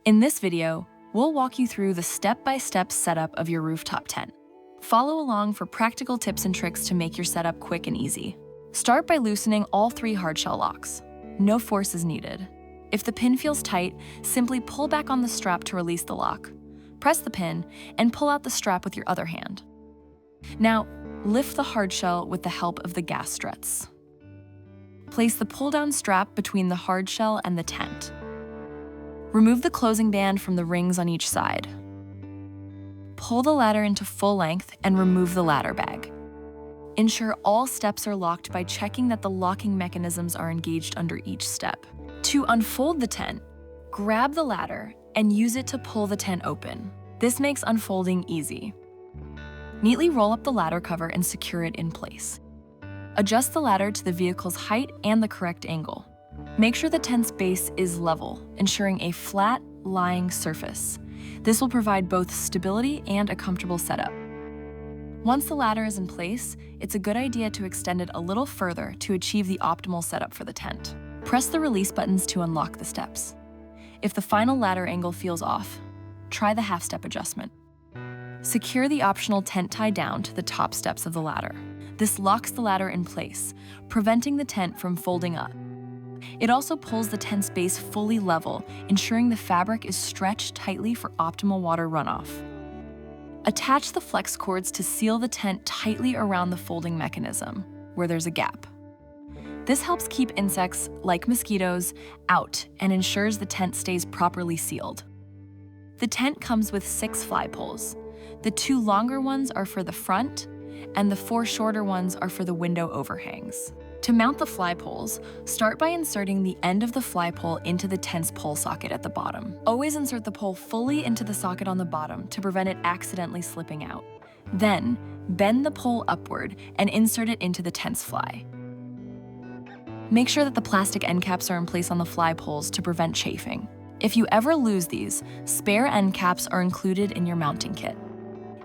In this video, we'll walk you through the step-by-step setup of your rooftop tent. Follow along for practical tips and tricks to make your setup quick and easy. Start by loosening all 3 hardshell locks. No force is needed. If the pin feels tight, simply pull back on the strap to release the lock. Press the pin and pull out the strap with your other hand. Now, lift the hardshell with the help of the gas struts. Place the pull-down strap between the hardshell and the tent. Remove the closing band from the rings on each side. Pull the ladder into full length and remove the ladder bag. Ensure all steps are locked by checking that the locking mechanisms are engaged under each step. To unfold the tent, grab the ladder and use it to pull the tent open. This makes unfolding easy. Neatly roll up the ladder cover and secure it in place. Adjust the ladder to the vehicle's height and the correct angle. Make sure the tent's base is level, ensuring a flat, lying surface. This will provide both stability and a comfortable setup. Once the ladder is in place, it's a good idea to extend it a little further to achieve the optimal setup for the tent. Press the release buttons to unlock the steps. If the final ladder angle feels off, try the half-step adjustment. Secure the optional tent tie down to the top steps of the ladder. This locks the ladder in place, preventing the tent from folding up. It also pulls the tent's base fully level, ensuring the fabric is stretched tightly for optimal water runoff. Attach the flex cords to seal the tent tightly around the folding mechanism, where there's a gap. This helps keep insects, like mosquitoes, out and ensures the tent stays properly sealed. The tent comes with 6 fly poles. The 2 longer ones are for the front, and the 4 shorter ones are for the window overhangs. To mount the fly poles, start by inserting the end of the fly pole into the tent's pole socket at the bottom. Always insert the pole fully into the socket on the bottom to prevent it accidentally slipping out. Then, bend the pole upward and insert it into the tent's fly. Make sure that the plastic end caps are in place on the fly poles to prevent chafing. If you ever lose these, spare end caps are included in your mounting kit.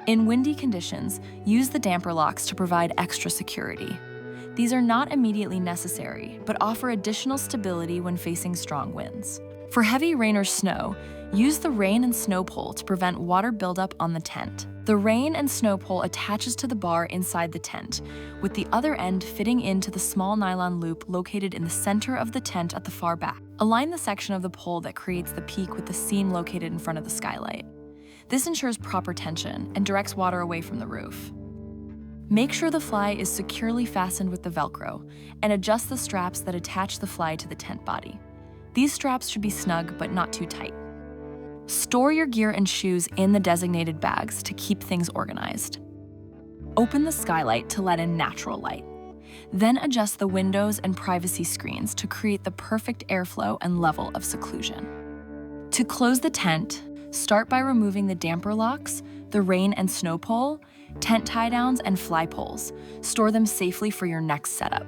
In windy conditions, use the damper locks to provide extra security. These are not immediately necessary, but offer additional stability when facing strong winds. For heavy rain or snow, use the rain and snow pole to prevent water buildup on the tent. The rain and snow pole attaches to the bar inside the tent, with the other end fitting into the small nylon loop located in the center of the tent at the far back. Align the section of the pole that creates the peak with the seam located in front of the skylight. This ensures proper tension and directs water away from the roof. Make sure the fly is securely fastened with the Velcro and adjust the straps that attach the fly to the tent body. These straps should be snug but not too tight. Store your gear and shoes in the designated bags to keep things organized. Open the skylight to let in natural light. Then adjust the windows and privacy screens to create the perfect airflow and level of seclusion. To close the tent, start by removing the damper locks, the rain and snow pole, tent tie-downs, and fly poles. Store them safely for your next setup.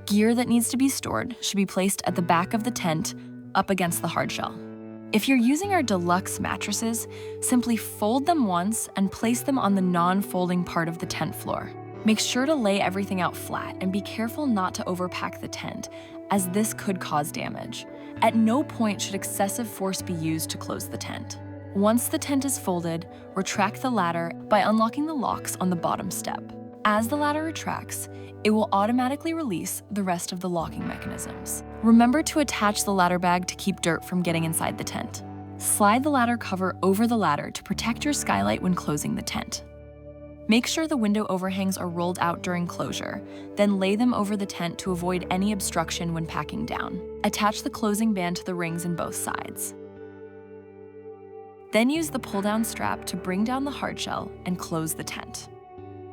Gear that needs to be stored should be placed at the back of the tent, up against the hardshell. If you're using our deluxe mattresses, simply fold them once and place them on the non-folding part of the tent floor. Make sure to lay everything out flat and be careful not to overpack the tent, as this could cause damage. At no point should excessive force be used to close the tent. Once the tent is folded, retract the ladder by unlocking the locks on the bottom step. As the ladder retracts, it will automatically release the rest of the locking mechanisms. Remember to attach the ladder bag to keep dirt from getting inside the tent. Slide the ladder cover over the ladder to protect your skylight when closing the tent. Make sure the window overhangs are rolled out during closure, then lay them over the tent to avoid any obstruction when packing down. Attach the closing band to the rings in both sides. Then use the pull-down strap to bring down the hardshell and close the tent.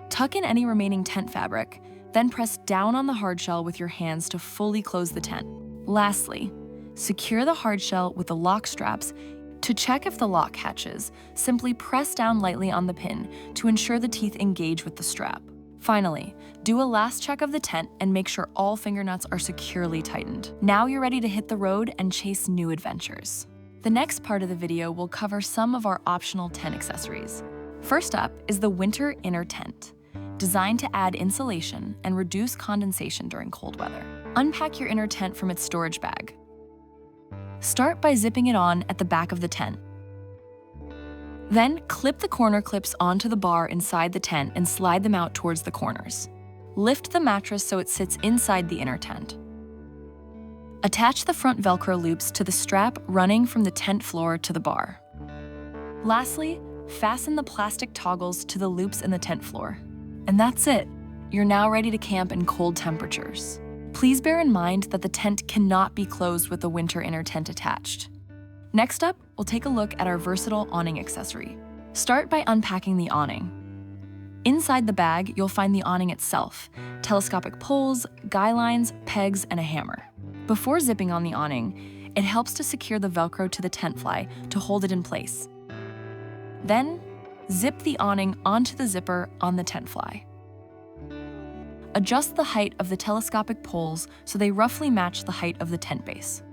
Tuck in any remaining tent fabric, then press down on the hardshell with your hands to fully close the tent. Lastly, secure the hardshell with the lock straps. To check if the lock catches, simply press down lightly on the pin to ensure the teeth engage with the strap. Finally, do a last check of the tent and make sure all finger nuts are securely tightened. Now you're ready to hit the road and chase new adventures. The next part of the video will cover some of our optional tent accessories. First up is the winter inner tent, designed to add insulation and reduce condensation during cold weather. Unpack your inner tent from its storage bag. Start by zipping it on at the back of the tent. Then clip the corner clips onto the bar inside the tent and slide them out towards the corners. Lift the mattress so it sits inside the inner tent. Attach the front Velcro loops to the strap running from the tent floor to the bar. Lastly, fasten the plastic toggles to the loops in the tent floor. And that's it. You're now ready to camp in cold temperatures. Please bear in mind that the tent cannot be closed with the winter inner tent attached. Next up, we'll take a look at our versatile awning accessory. Start by unpacking the awning. Inside the bag, you'll find the awning itself, telescopic poles, guy lines, pegs, and a hammer. Before zipping on the awning, it helps to secure the Velcro to the tent fly to hold it in place. Then, zip the awning onto the zipper on the tent fly. Adjust the height of the telescopic poles so they roughly match the height of the tent base.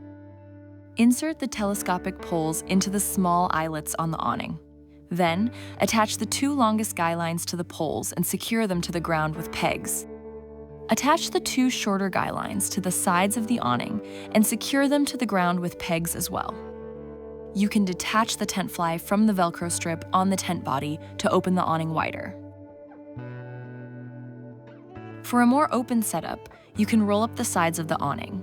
Insert the telescopic poles into the small eyelets on the awning. Then, attach the 2 longest guy lines to the poles and secure them to the ground with pegs. Attach the 2 shorter guy lines to the sides of the awning and secure them to the ground with pegs as well. You can detach the tent fly from the Velcro strip on the tent body to open the awning wider. For a more open setup, you can roll up the sides of the awning.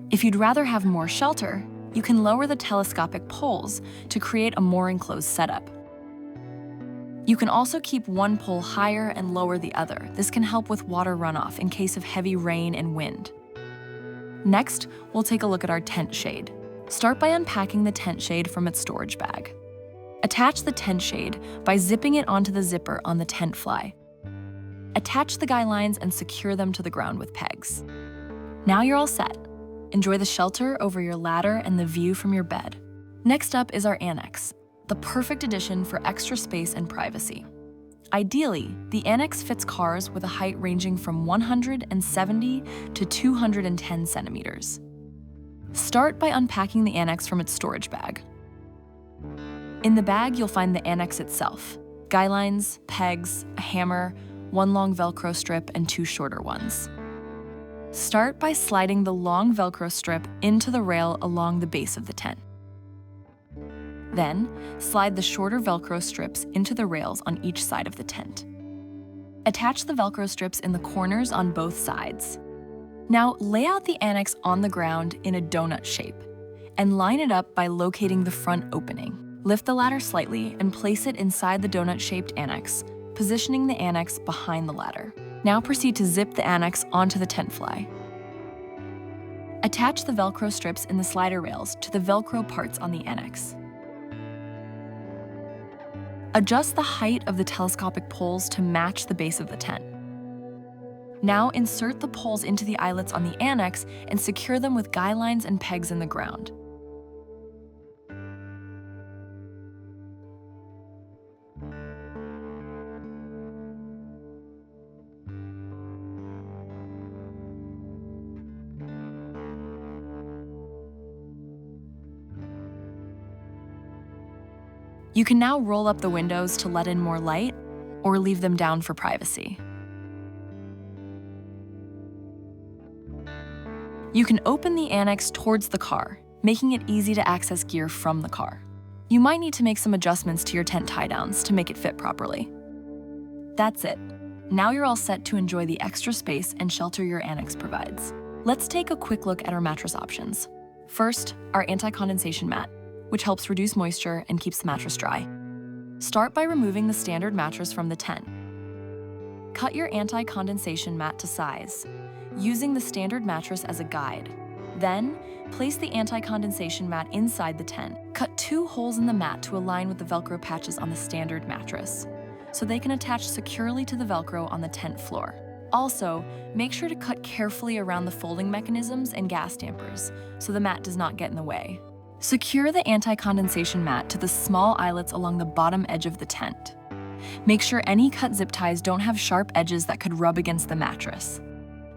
If you'd rather have more shelter, you can lower the telescopic poles to create a more enclosed setup. You can also keep one pole higher and lower the other. This can help with water runoff in case of heavy rain and wind. Next, we'll take a look at our tent shade. Start by unpacking the tent shade from its storage bag. Attach the tent shade by zipping it onto the zipper on the tent fly. Attach the guy lines and secure them to the ground with pegs. Now you're all set. Enjoy the shelter over your ladder and the view from your bed. Next up is our annex, the perfect addition for extra space and privacy. Ideally, the annex fits cars with a height ranging from 170 to 210 centimeters. Start by unpacking the annex from its storage bag. In the bag, you'll find the annex itself, guy lines, pegs, a hammer, 1 long Velcro strip, and 2 shorter ones. Start by sliding the long Velcro strip into the rail along the base of the tent. Then, slide the shorter Velcro strips into the rails on each side of the tent. Attach the Velcro strips in the corners on both sides. Now, lay out the annex on the ground in a donut shape and line it up by locating the front opening. Lift the ladder slightly and place it inside the donut-shaped annex, positioning the annex behind the ladder. Now proceed to zip the annex onto the tent fly. Attach the Velcro strips in the slider rails to the Velcro parts on the annex. Adjust the height of the telescopic poles to match the base of the tent. Now insert the poles into the eyelets on the annex and secure them with guy lines and pegs in the ground. You can now roll up the windows to let in more light, or leave them down for privacy. You can open the annex towards the car, making it easy to access gear from the car. You might need to make some adjustments to your tent tie-downs to make it fit properly. That's it. Now you're all set to enjoy the extra space and shelter your annex provides. Let's take a quick look at our mattress options. First, our anti-condensation mat, which helps reduce moisture and keeps the mattress dry. Start by removing the standard mattress from the tent. Cut your anti-condensation mat to size, using the standard mattress as a guide. Then, place the anti-condensation mat inside the tent. Cut 2 holes in the mat to align with the Velcro patches on the standard mattress, so they can attach securely to the Velcro on the tent floor. Also, make sure to cut carefully around the folding mechanisms and gas dampers, so the mat does not get in the way. Secure the anti-condensation mat to the small eyelets along the bottom edge of the tent. Make sure any cut zip ties don't have sharp edges that could rub against the mattress.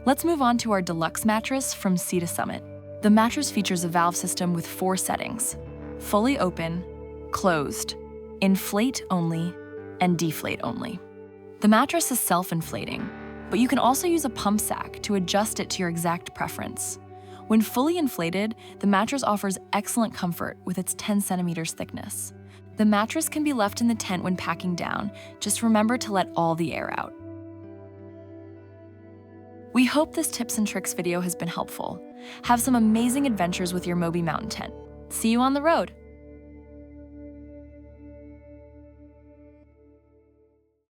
Let's move on to our deluxe mattress from Sea to Summit. The mattress features a valve system with 4 settings: fully open, closed, inflate only, and deflate only. The mattress is self-inflating, but you can also use a pump sack to adjust it to your exact preference. When fully inflated, the mattress offers excellent comfort with its 10 centimeters thickness. The mattress can be left in the tent when packing down. Just remember to let all the air out. We hope this tips and tricks video has been helpful. Have some amazing adventures with your Moby Mountain tent. See you on the road!